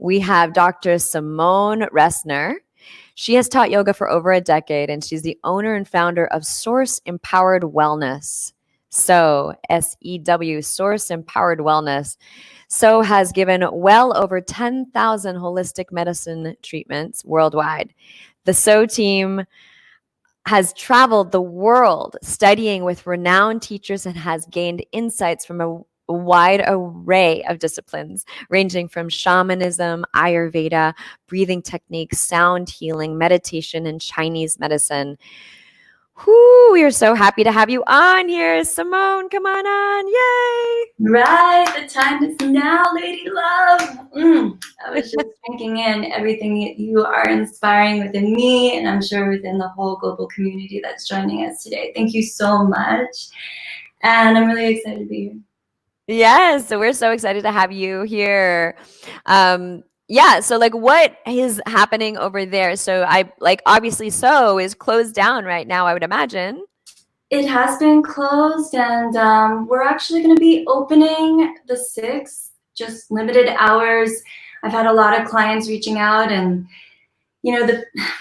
we have Dr. Simone Ressner. She has taught yoga for over a decade, and she's the owner and founder of Source Empowered Wellness. So, SEW, Source Empowered Wellness. So has given well over 10,000 holistic medicine treatments worldwide. The So team has traveled the world studying with renowned teachers and has gained insights from a wide array of disciplines, ranging from shamanism, Ayurveda, breathing techniques, sound healing, meditation, and Chinese medicine. Whoo, we are so happy to have you on here. Simone, come on. Yay. Right, the time is now, lady love. I was just drinking in everything that you are inspiring within me, and I'm sure within the whole global community that's joining us today. Thank you so much. And I'm really excited to be here. Yes, so we're so excited to have you here. So like what is happening over there? So obviously So is closed down right now, I would imagine. It has been closed, and we're actually going to be opening the 6th, just limited hours. I've had a lot of clients reaching out, and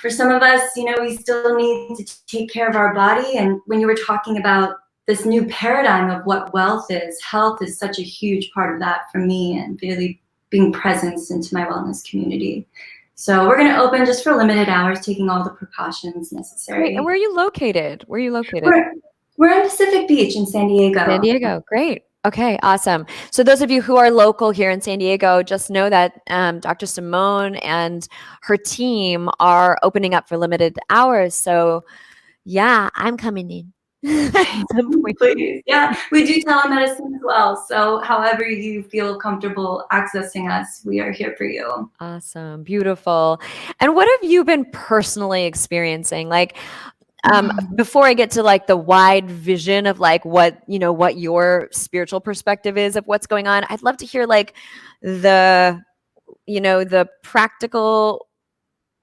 for some of us, we still need to take care of our body. And when you were talking about this new paradigm of what wealth is, health is such a huge part of that for me, and really being presence into my wellness community. So we're going to open just for limited hours, taking all the precautions necessary. Great. And where are you located? We're in Pacific Beach in San Diego. San Diego. Great. Okay, awesome. So those of you who are local here in San Diego, just know that Dr. Simone and her team are opening up for limited hours. So yeah, I'm coming in. Please. Yeah, we do telemedicine as well. So however you feel comfortable accessing us, we are here for you. Awesome. Beautiful. And what have you been personally experiencing? Like, before I get to like the wide vision of like what your spiritual perspective is of what's going on, I'd love to hear like the practical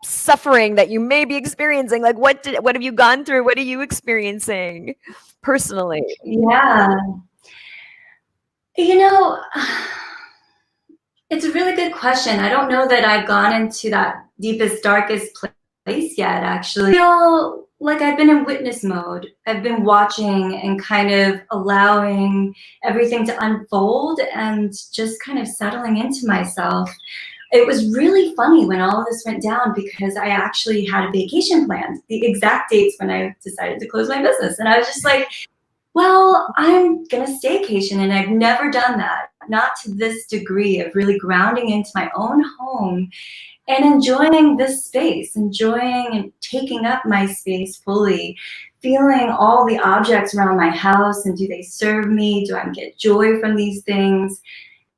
suffering that you may be experiencing. Like what have you gone through? What are you experiencing personally? Yeah. It's a really good question. I don't know that I've gone into that deepest, darkest place yet, actually. I feel like I've been in witness mode. I've been watching and kind of allowing everything to unfold and just kind of settling into myself. It was really funny when all of this went down, because I actually had a vacation planned, the exact dates when I decided to close my business. And I was just like, well, I'm going to staycation, and I've never done that, not to this degree of really grounding into my own home and enjoying this space, enjoying and taking up my space fully, feeling all the objects around my house, and do they serve me? Do I get joy from these things?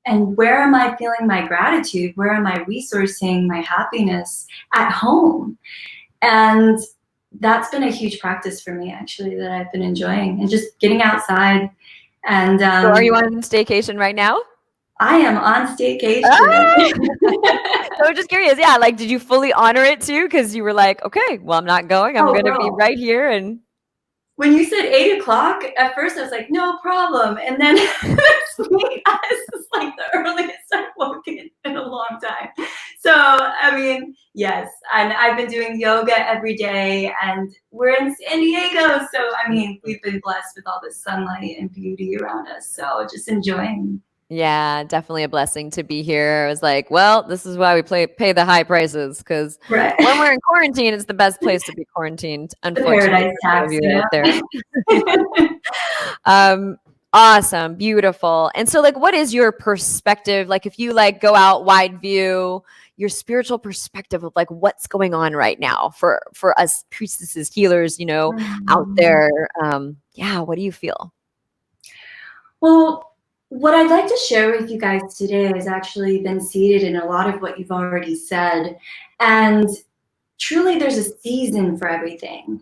And where am I feeling my gratitude? Where am I resourcing my happiness at home? And that's been a huge practice for me, actually, that I've been enjoying, and just getting outside. And so are you on staycation right now? I am on staycation. So I'm just curious. Yeah, like, did you fully honor it too? Because you were like, okay, well, I'm not going. I'm going to be right here. And when you said 8 o'clock, at first I was like, no problem. And then this week, this is like the earliest I've woken in a long time. So, I mean, yes. And I've been doing yoga every day, and we're in San Diego. So, I mean, we've been blessed with all this sunlight and beauty around us. So just enjoying. Yeah, definitely a blessing to be here. I was like, well, this is why we pay the high prices, because when we're in quarantine, it's the best place to be quarantined. Unfortunately, paradise tax, awesome, beautiful. And so, like, what is your perspective? Like, if you like go out wide view, your spiritual perspective of like what's going on right now for us priestesses, healers, out there. What do you feel? Well, what I'd like to share with you guys today has actually been seated in a lot of what you've already said. And truly, there's a season for everything.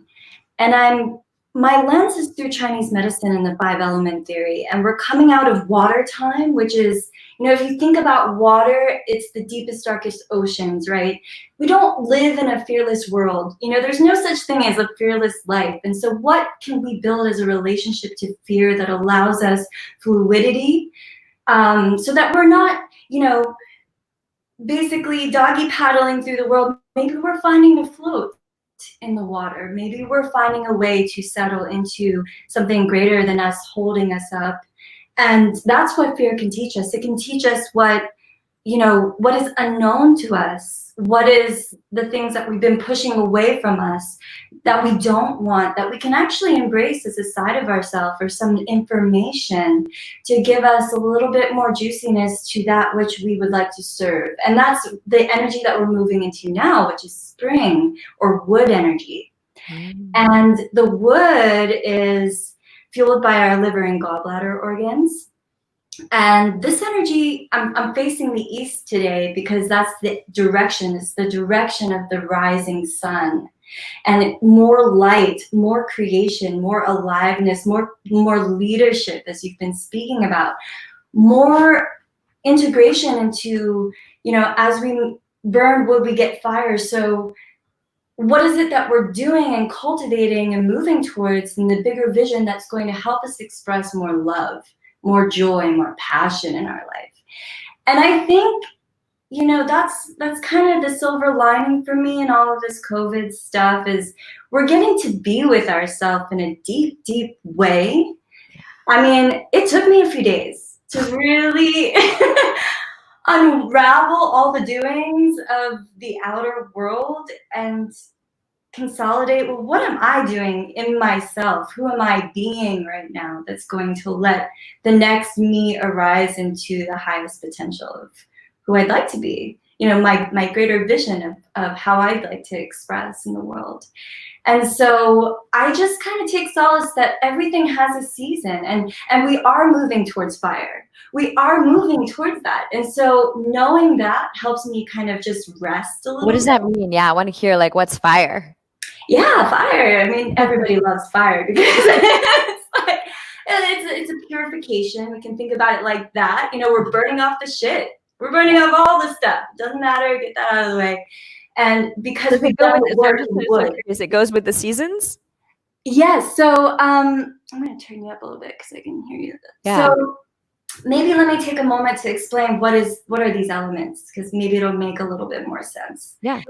And my lens is through Chinese medicine and the 5-element theory. And we're coming out of water time, which is, if you think about water, it's the deepest, darkest oceans, right? We don't live in a fearless world. There's no such thing as a fearless life. And so what can we build as a relationship to fear that allows us fluidity, so that we're not, basically doggy paddling through the world. Maybe we're finding to float in the water. Maybe we're finding a way to settle into something greater than us holding us up. And that's what fear can teach us. It can teach us what, what is unknown to us, what is the things that we've been pushing away from us that we don't want, that we can actually embrace as a side of ourselves, or some information to give us a little bit more juiciness to that which we would like to serve. And that's the energy that we're moving into now, which is spring, or wood energy. And the wood is fueled by our liver and gallbladder organs. And this energy, I'm facing the east today because that's the direction. It's the direction of the rising sun. And more light, more creation, more aliveness, more leadership, as you've been speaking about, more integration into, as we burn wood, we get fire. So what is it that we're doing and cultivating and moving towards in the bigger vision that's going to help us express more love, more joy, more passion in our life? And I think, that's kind of the silver lining for me in all of this COVID stuff, is we're getting to be with ourselves in a deep, deep way. I mean, it took me a few days to really unravel all the doings of the outer world and consolidate, well, what am I doing in myself? Who am I being right now that's going to let the next me arise into the highest potential of who I'd like to be? My greater vision of how I'd like to express in the world. And so I just kind of take solace that everything has a season, and we are moving towards fire. We are moving towards that. And so knowing that helps me kind of just rest a little bit. What does that mean? Yeah, I want to hear, like, what's fire? Yeah, fire. I mean, everybody loves fire because it's a purification. We can think about it like that. We're burning off the shit. We're burning off all the stuff. Doesn't matter. Get that out of the way. And because we've done the work in wood. It goes with the seasons? Yes. So I'm going to turn you up a little bit because I can hear you. Yeah. So maybe let me take a moment to explain what are these elements, because maybe it'll make a little bit more sense. Yeah.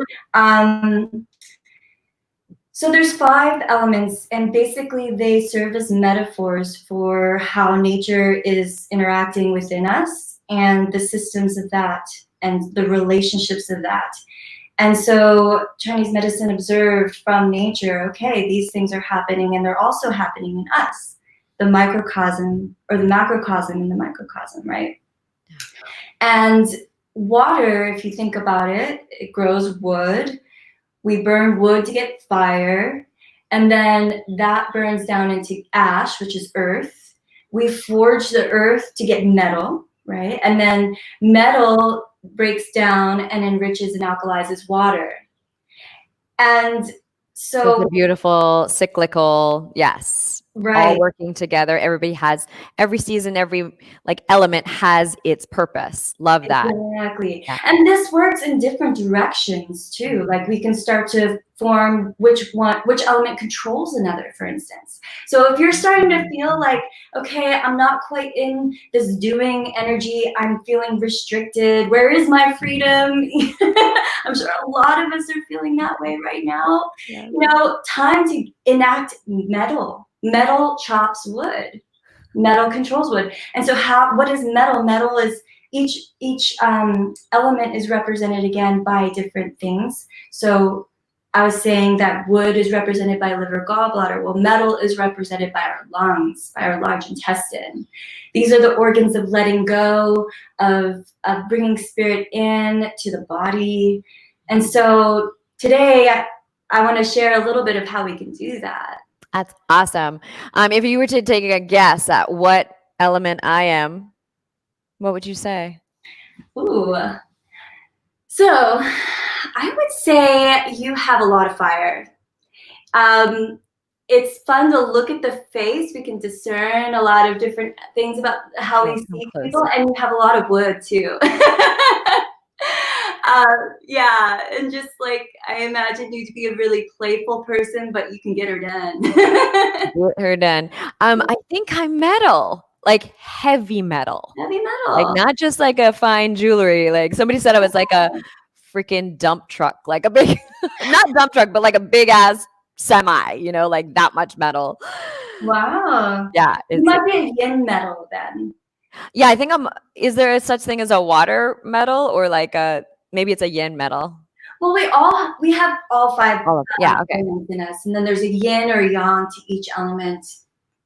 So there's 5 elements, and basically they serve as metaphors for how nature is interacting within us and the systems of that and the relationships of that. And so Chinese medicine observed from nature, okay, these things are happening, and they're also happening in us, the microcosm or the macrocosm and the microcosm, right? And water, if you think about it, it grows wood. We burn wood to get fire, and then that burns down into ash, which is earth. We forge the earth to get metal, right? And then metal breaks down and enriches and alkalizes water. And so it's a beautiful cyclical, yes. Right. All working together. Every season, every element has its purpose. Love that. Exactly. Yeah. And this works in different directions too. Like we can start to form which element controls another, for instance. So if you're starting to feel like, okay, I'm not quite in this doing energy, I'm feeling restricted, where is my freedom? I'm sure a lot of us are feeling that way right now. Yeah. Time to enact metal. Metal chops wood. Metal controls wood. And so what is metal? Metal is each element is represented again by different things. So I was saying that wood is represented by liver, gallbladder. Well, metal is represented by our lungs, by our large intestine. These are the organs of letting go, of bringing spirit in to the body. And so today I want to share a little bit of how we can do that. That's awesome. If you were to take a guess at what element I am, what would you say? Ooh. So I would say you have a lot of fire. It's fun to look at the face. We can discern a lot of different things about how we see people, and you have a lot of wood too. Yeah, and just I imagine you to be a really playful person, but you can get her done. Get her done. I think I'm metal. like heavy metal. Heavy Like metal. not just like a fine jewelry. Like somebody said it was like a freaking dump truck, like a big not dump truck, but like a big ass semi, like that much metal. Wow. Yeah, You it's might be a yin metal then. yeah, I think is there a such thing as a water metal or like maybe it's a yin metal? Well, we have all five Yeah, okay. elements in us, and then there's a yin or yang to each element.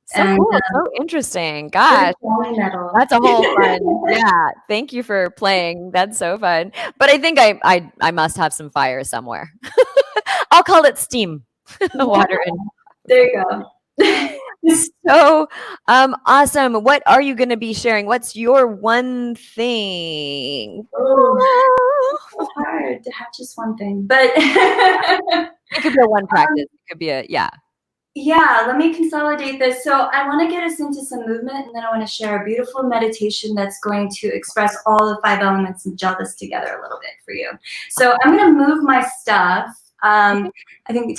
So And cool, so interesting. we're Gosh, heavy metal. that's a whole fun. Yeah, thank you for playing. That's so fun. But I think I must have some fire somewhere. I'll call it steam. Yeah, Water and there you go. so awesome. What are you going to be sharing? What's your one thing? Oh, it's so hard to have just one thing, but It could be a one practice. It could be yeah. yeah, let me consolidate this. So I want to get us into some movement, and then I want to share a beautiful meditation that's going to express all the five elements and gel this together a little bit for you. So I'm going to move my stuff. I think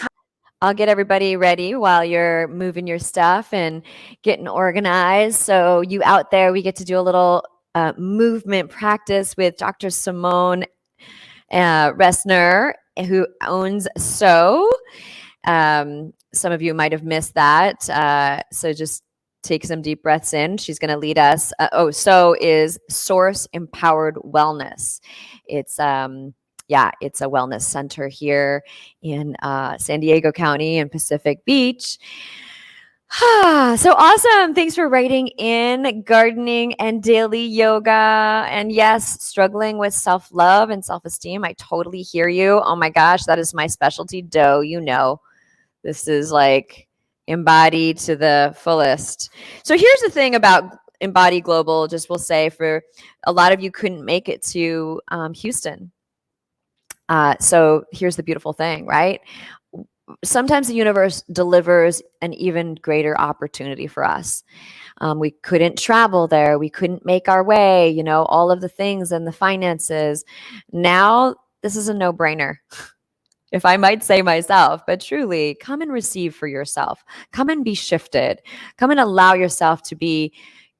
I'll get everybody ready while you're moving your stuff and getting organized. So you out there, we get to do a little movement practice with Dr. Simone Ressner, who owns some of you might have missed that. So just take some deep breaths in. She's going to lead us. So is Source Empowered Wellness. It's it's a wellness center here in San Diego County and Pacific Beach. So awesome. Thanks for writing in gardening and daily yoga. And yes, struggling with self-love and self-esteem. I totally hear you. Oh my gosh, that is my specialty. This is like embodied to the fullest. So here's the thing about Embody Global, just will say for a lot of you couldn't make it to Houston. So here's the beautiful thing, right? Sometimes the universe delivers an even greater opportunity for us. We couldn't travel there. We couldn't make our way, all of the things and the finances. Now, this is a no-brainer, if I might say myself, but truly come and receive for yourself. Come and be shifted. Come and allow yourself to be,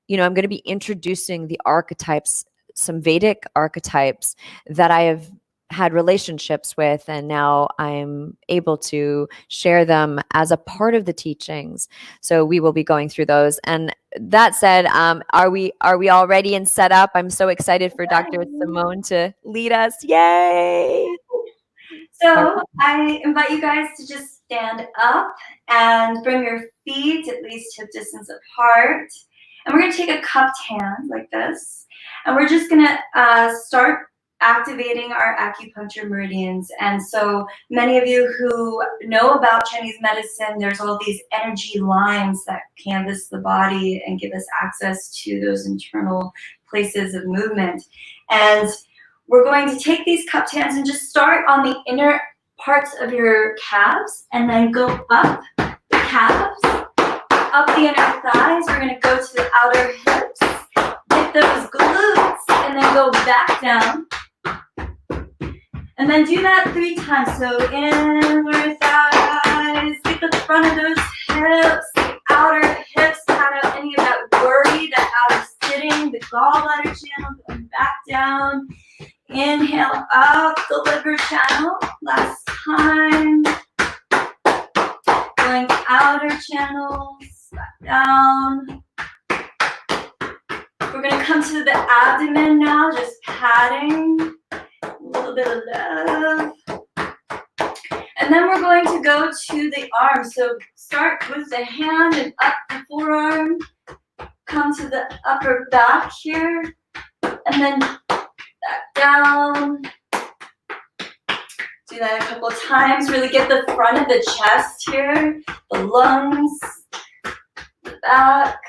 I'm going to be introducing the archetypes, some Vedic archetypes that I have had relationships with, and now I'm able to share them as a part of the teachings. So we will be going through those. And that said, are we all ready and set up? I'm so excited for Dr. Simone to lead us. Yay! So I invite you guys to just stand up and bring your feet at least hip distance apart. And we're going to take a cupped hand like this. And we're just going to start activating our acupuncture meridians. And so many of you who know about Chinese medicine, there's all these energy lines that canvas the body and give us access to those internal places of movement. And we're going to take these cupped hands and just start on the inner parts of your calves and then go up the calves, up the inner thighs. We're going to go to the outer hips, hit those glutes, and then go back down. And then do that 3 times. So inner thighs, get the front of those hips, the outer hips, cut out any of that worry, that outer sitting, the gallbladder channel, going back down. Inhale up the liver channel. Last time. Going outer channels, back down. We're going to come to the abdomen now, just patting. A little bit of love. And then we're going to go to the arm. So start with the hand and up the forearm. Come to the upper back here. And then back down. Do that a couple of times. Really get the front of the chest here. The lungs. The back.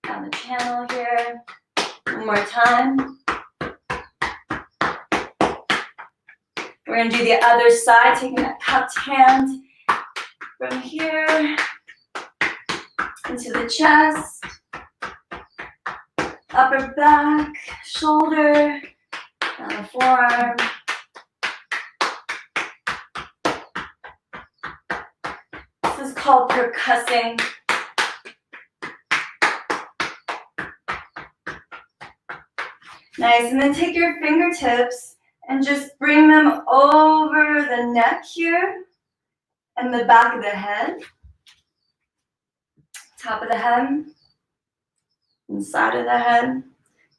Down the channel here. One more time. We're going to do the other side, taking that cupped hand from here into the chest, upper back, shoulder, down the forearm. This is called percussing. Nice, and then take your fingertips and just bring them over the neck here and the back of the head, top of the head, and side of the head.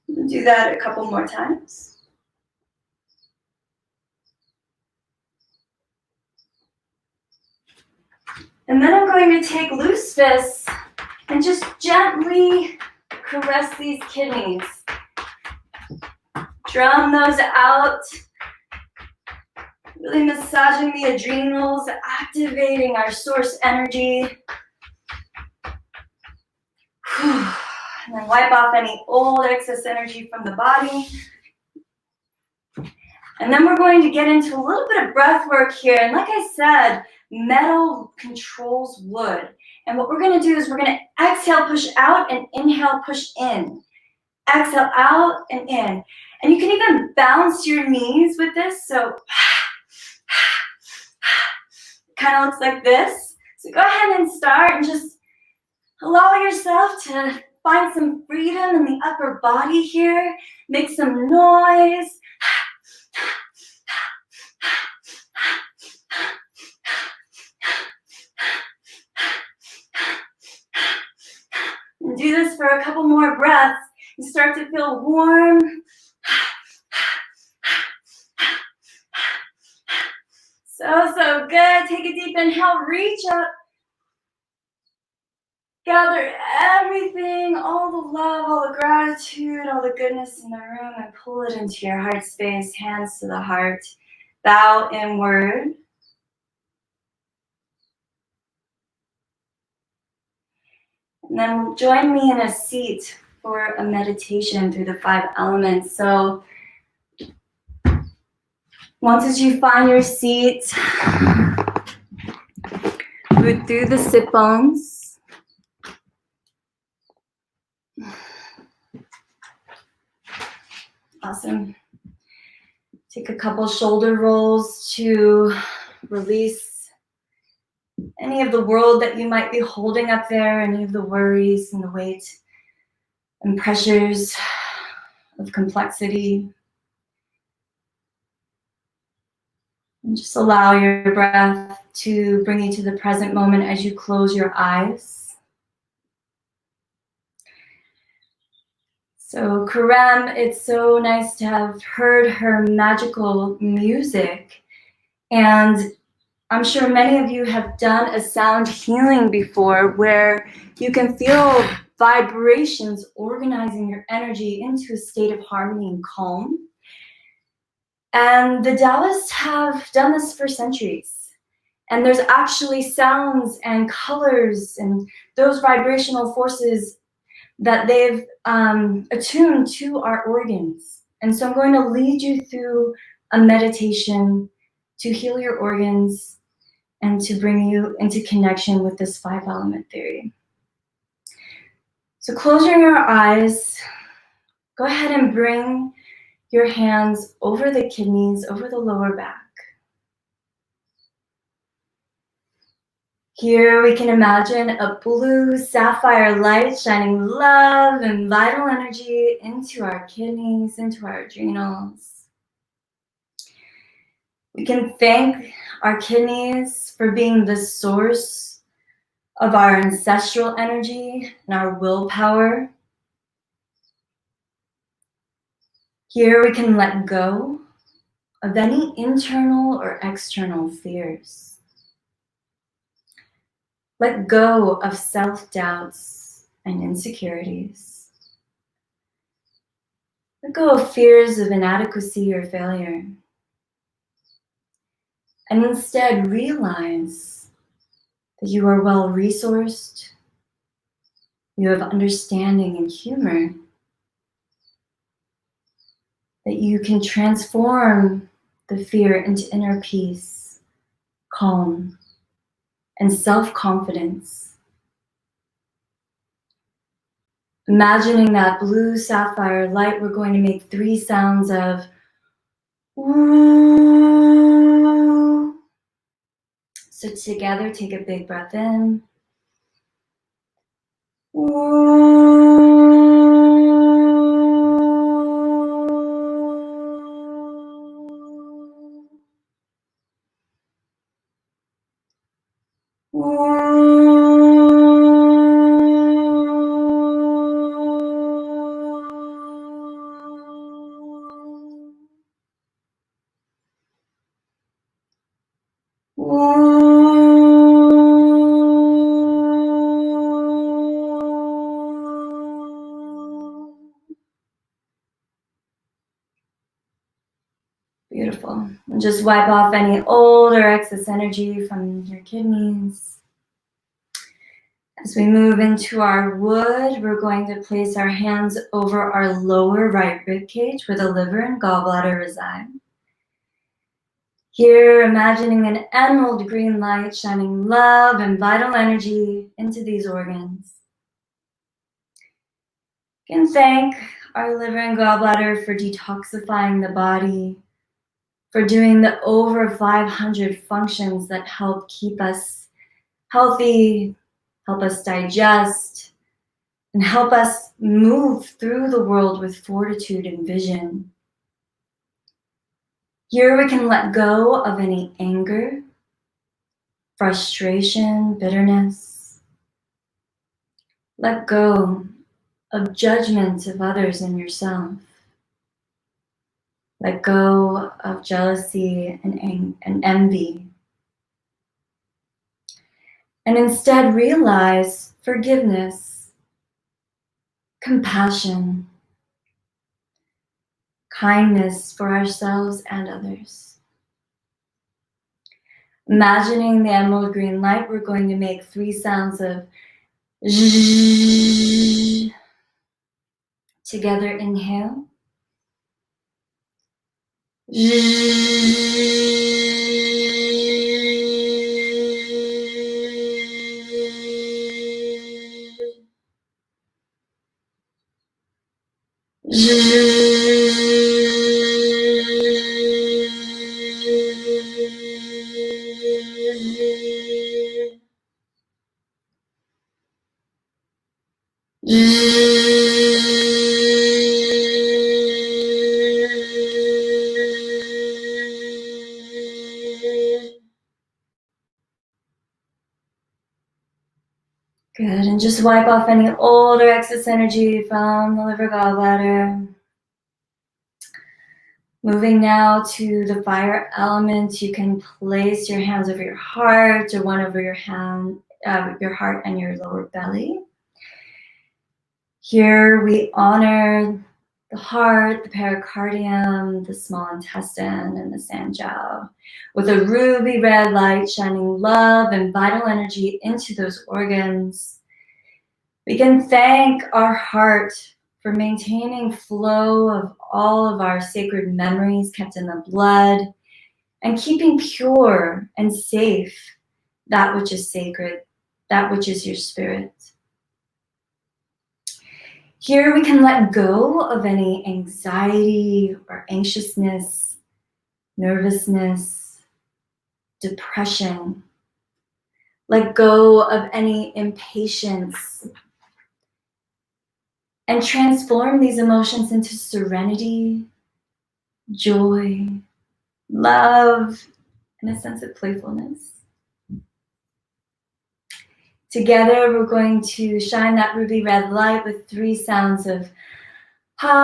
Do that a couple more times. And then I'm going to take loose fists and just gently caress these kidneys. Drum those out, really massaging the adrenals, activating our source energy. And then wipe off any old excess energy from the body. And then we're going to get into a little bit of breath work here. And like I said, metal controls wood. And what we're going to do is we're going to exhale, push out, and inhale, push in. Exhale out and in. And you can even bounce your knees with this. So kind of looks like this. So go ahead and start and just allow yourself to find some freedom in the upper body here. Make some noise. And do this for a couple more breaths. You start to feel warm. So good. Take a deep inhale, reach up. Gather everything, all the love, all the gratitude, all the goodness in the room, and pull it into your heart space, hands to the heart. Bow inward. And then join me in a seat for a meditation through the 5 elements. So once you find your seat, root through the sit bones. Awesome. Take a couple shoulder rolls to release any of the world that you might be holding up there, any of the worries and the weight and pressures of complexity. And just allow your breath to bring you to the present moment as you close your eyes. So Karem, it's so nice to have heard her magical music. And I'm sure many of you have done a sound healing before where you can feel vibrations organizing your energy into a state of harmony and calm. And the Taoists have done this for centuries. And there's actually sounds and colors and those vibrational forces that they've attuned to our organs. And so I'm going to lead you through a meditation to heal your organs and to bring you into connection with this 5 element theory. So closing your eyes, go ahead and bring your hands over the kidneys, over the lower back. Here we can imagine a blue sapphire light shining love and vital energy into our kidneys, into our adrenals. We can thank our kidneys for being the source of our ancestral energy and our willpower. Here we can let go of any internal or external fears. Let go of self-doubts and insecurities. Let go of fears of inadequacy or failure. And instead realize that you are well-resourced, you have understanding and humor, that you can transform the fear into inner peace, calm, and self-confidence. Imagining that blue sapphire light, we're going to make 3 sounds of ooh. So together, take a big breath in. Ooh. Beautiful. And just wipe off any old or excess energy from your kidneys. As we move into our wood, we're going to place our hands over our lower right rib cage where the liver and gallbladder reside. Here, imagining an emerald green light shining love and vital energy into these organs. You can thank our liver and gallbladder for detoxifying the body, for doing the over 500 functions that help keep us healthy, help us digest, and help us move through the world with fortitude and vision. Here we can let go of any anger, frustration, bitterness. Let go of judgment of others and yourself. Let go of jealousy and envy. And instead realize forgiveness, compassion, kindness for ourselves and others. Imagining the emerald green light, we're going to make 3 sounds of zzzz. Together, inhale. Good, and just wipe off any old or excess energy from the liver gallbladder. Moving now to the fire element, you can place your hands over your heart or one over your heart and your lower belly. Here we honor the heart, the pericardium, the small intestine, and the sanjiao with a ruby red light shining love and vital energy into those organs. We can thank our heart for maintaining flow of all of our sacred memories kept in the blood and keeping pure and safe that which is sacred, that which is your spirit. Here we can let go of any anxiety or anxiousness, nervousness, depression. Let go of any impatience and transform these emotions into serenity, joy, love, and a sense of playfulness. Together, we're going to shine that ruby red light with 3 sounds of ha.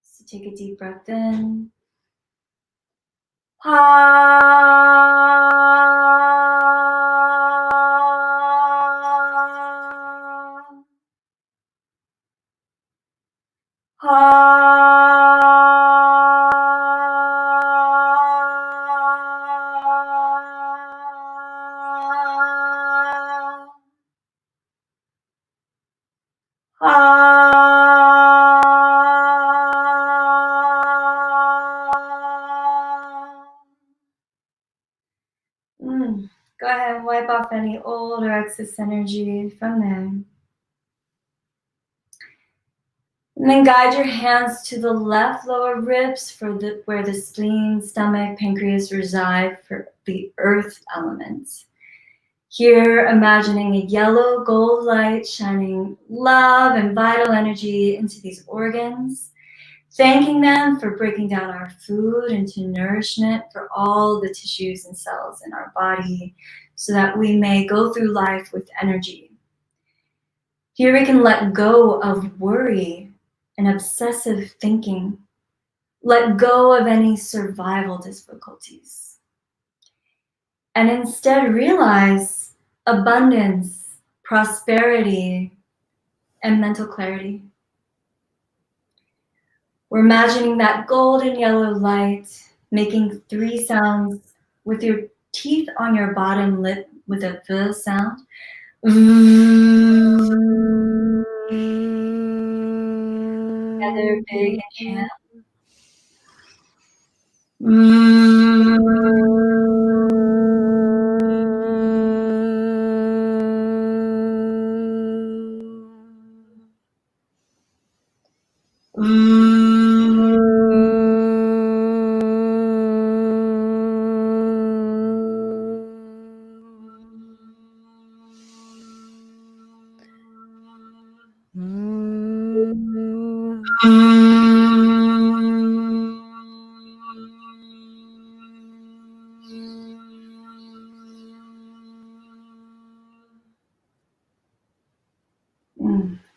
So take a deep breath in. Ha. Go ahead and wipe off any old or excess energy from there. And then guide your hands to the left lower ribs for where the spleen, stomach, pancreas reside for the earth element. Here, imagining a yellow gold light shining love and vital energy into these organs, thanking them for breaking down our food into nourishment for all the tissues and cells in our body so that we may go through life with energy. Here we can let go of worry and obsessive thinking. Let go of any survival difficulties. And instead realize abundance, prosperity, and mental clarity. We're imagining that golden yellow light making 3 sounds with your teeth on your bottom lip with a fill sound. Together, big inhale.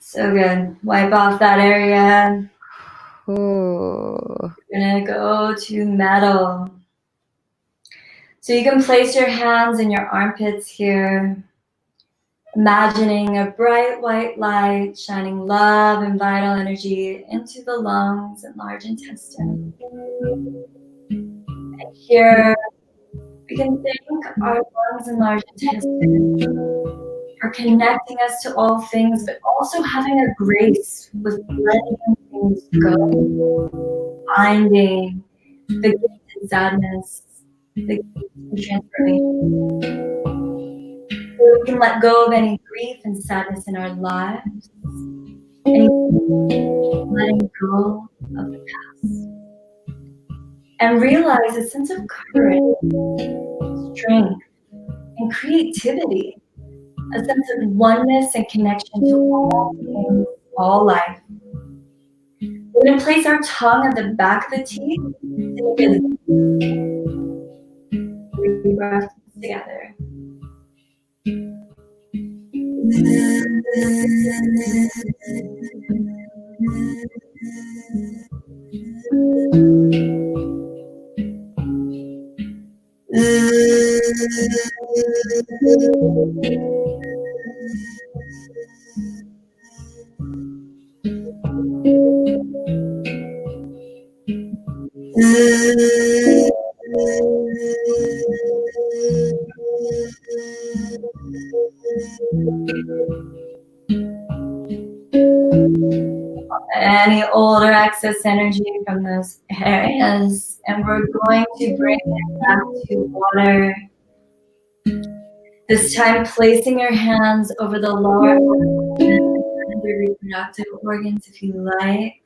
So good. Wipe off that area. Ooh. We're gonna go to metal. So you can place your hands in your armpits here, imagining a bright white light shining love and vital energy into the lungs and large intestine. And here we can thank our lungs and large intestine for connecting us to all things, but also having a grace with letting things go, finding the gift in sadness, the gift in transformation. So we can let go of any grief and sadness in our lives, any letting go of the past, and realize a sense of courage, strength, and creativity, a sense of oneness and connection to all things, all life. We're going to place our tongue at the back of the teeth and take a 3 breaths together. Any old or excess energy from those areas, and we're going to bring it back to water. This time placing your hands over the lower and the reproductive organs if you like,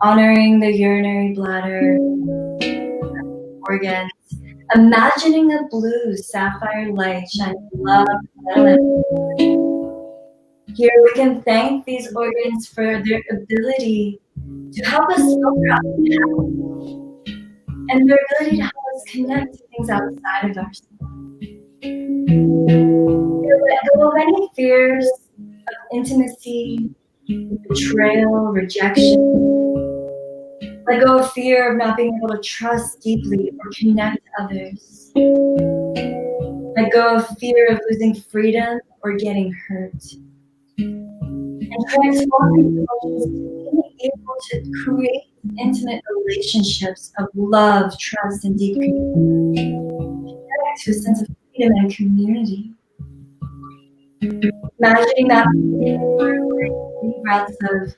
honoring the urinary bladder organs, imagining a blue sapphire light shining love. Here we can thank these organs for their ability to help us filter out the past and their ability to help us connect to things outside of ourselves. Let go of any fears of intimacy, betrayal, rejection. Let go of fear of not being able to trust deeply or connect to others. Let go of fear of losing freedom or getting hurt. And transform these emotions to being able to create intimate relationships of love, trust, and deep connection. Connect to a sense of freedom and community. Imagining that 3 breaths of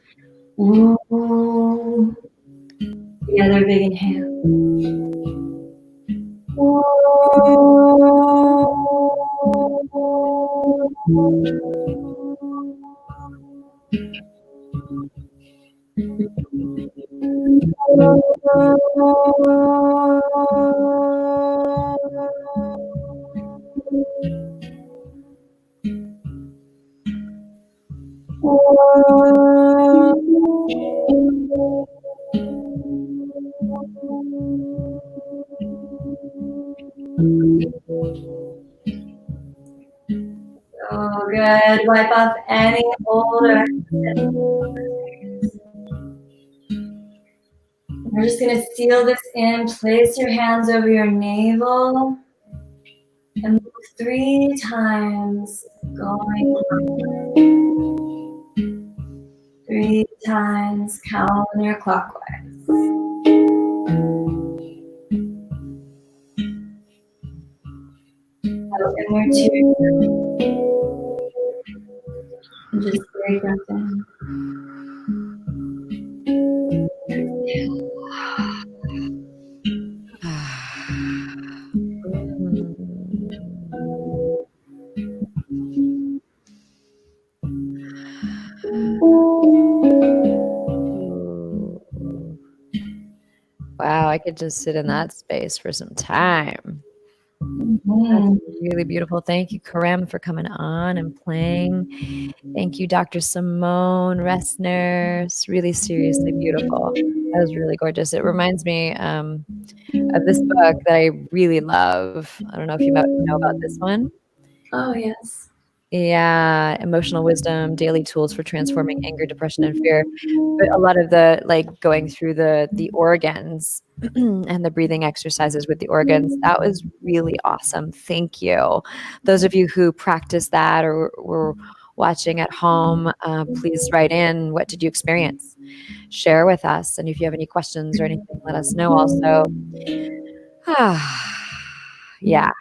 ooh, together, big inhale. Oh, good. Wipe off any old or we're just going to seal this in. Place your hands over your navel and move 3 times, going 3 times, counterclockwise. Oh, and we're two. Just very breath in. Wow, I could just sit in that space for some time. That's Mm-hmm. really beautiful. Thank you, Karem, for coming on and playing. Thank you, Dr. Simone Ressner. It's really seriously beautiful. That was really gorgeous. It reminds me of this book that I really love. I don't know if you know about this one. Oh, yes. Yeah, Emotional Wisdom, Daily Tools for Transforming Anger, Depression, and Fear. But a lot of the like going through the organs and the breathing exercises with the organs, that was really awesome. Thank you. Those of you who practice that or were watching at home, please write in. What did you experience? Share with us. And if you have any questions or anything, let us know also. Yeah.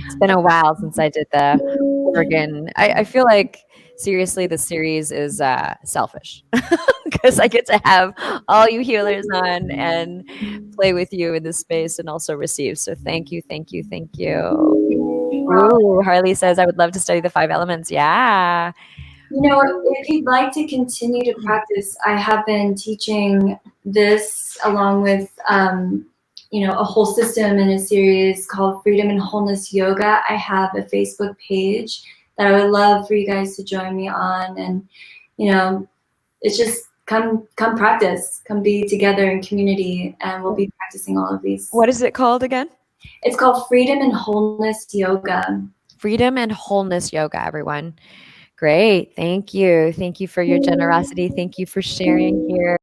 It's been a while since I did the organ. I feel like seriously, the series is selfish because I get to have all you healers on and play with you in this space and also receive. So thank you, thank you, thank you. Ooh, Harley says I would love to study the 5 elements. Yeah. You know, if you'd like to continue to practice, I have been teaching this along with, a whole system in a series called Freedom and Wholeness Yoga. I have a Facebook page that I would love for you guys to join me on. And, it's just come practice, come be together in community, and we'll be practicing all of these. What is it called again? It's called Freedom and Wholeness Yoga. Freedom and Wholeness Yoga, everyone. Great. Thank you. Thank you for your generosity. Thank you for sharing here.